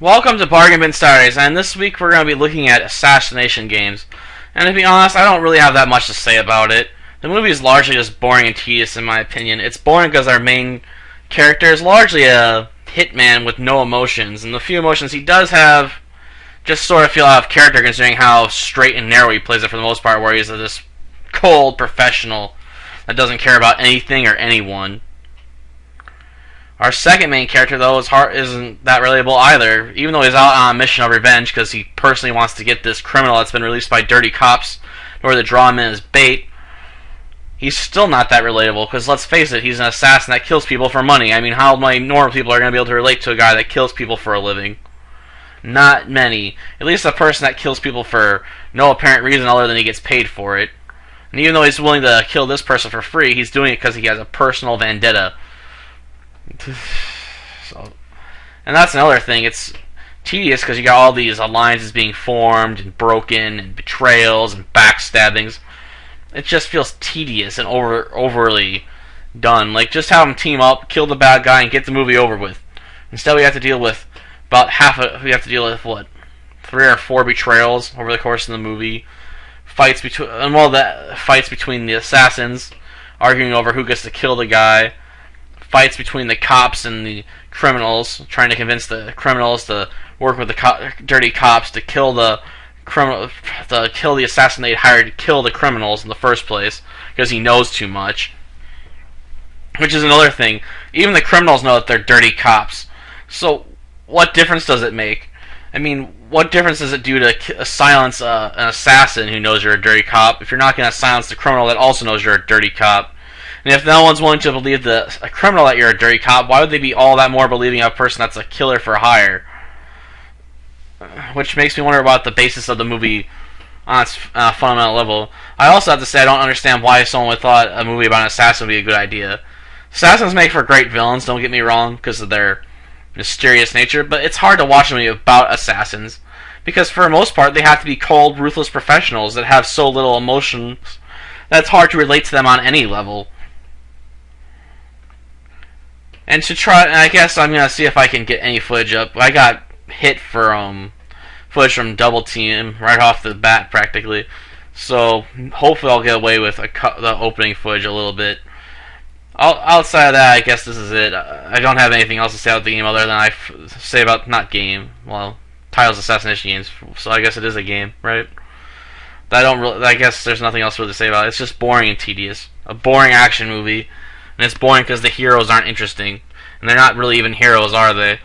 Welcome to Bargain Bin Stories, and this week we're going to be looking at Assassination Games. And to be honest, I don't really have that much to say about it. The movie is largely just boring and tedious in my opinion. It's boring because our main character is largely a hitman with no emotions, and the few emotions he does have just sort of feel out of character considering how straight and narrow he plays it for the most part, where he's this cold professional that doesn't care about anything or anyone. Our second main character, though, isn't that relatable either. Even though he's out on a mission of revenge because he personally wants to get this criminal that's been released by dirty cops in order to draw him in as bait, he's still not that relatable because, let's face it, he's an assassin that kills people for money. I mean, how many normal people are going to be able to relate to a guy that kills people for a living? Not many. At least a person that kills people for no apparent reason other than he gets paid for it. And even though he's willing to kill this person for free, he's doing it because he has a personal vendetta. And that's another thing. It's tedious because you got all these alliances being formed and broken and betrayals and backstabbings. It just feels tedious and overly done. Like, just have them team up, kill the bad guy, and get the movie over with. Instead, we have to deal with what, 3 or 4 betrayals over the course of the movie. Fights between the assassins, arguing over who gets to kill the guy. Fights between the cops and the criminals, trying to convince the criminals to work with the dirty cops to kill the assassin they hired to kill the criminals in the first place because he knows too much. Which is another thing. Even the criminals know that they're dirty cops. So what difference does it make? I mean, what difference does it do to silence an assassin who knows you're a dirty cop if you're not going to silence the criminal that also knows you're a dirty cop? And if no one's willing to believe a criminal that you're a dirty cop, why would they be all that more believing of a person that's a killer for hire? Which makes me wonder about the basis of the movie on its fundamental level. I also have to say I don't understand why someone would thought a movie about an assassin would be a good idea. Assassins make for great villains, don't get me wrong, because of their mysterious nature, but it's hard to watch a movie about assassins, because for the most part they have to be cold, ruthless professionals that have so little emotions that it's hard to relate to them on any level. And I guess I'm gonna see if I can get any footage up. I got hit for footage from Double Team right off the bat, practically. So hopefully I'll get away with the opening footage a little bit. Outside of that, I guess this is it. I don't have anything else to say about the game other than say about titles Assassination Games. So I guess it is a game, right? I guess there's nothing else really to say about it. It's just boring and tedious. A boring action movie. And it's boring because the heroes aren't interesting. And they're not really even heroes, are they?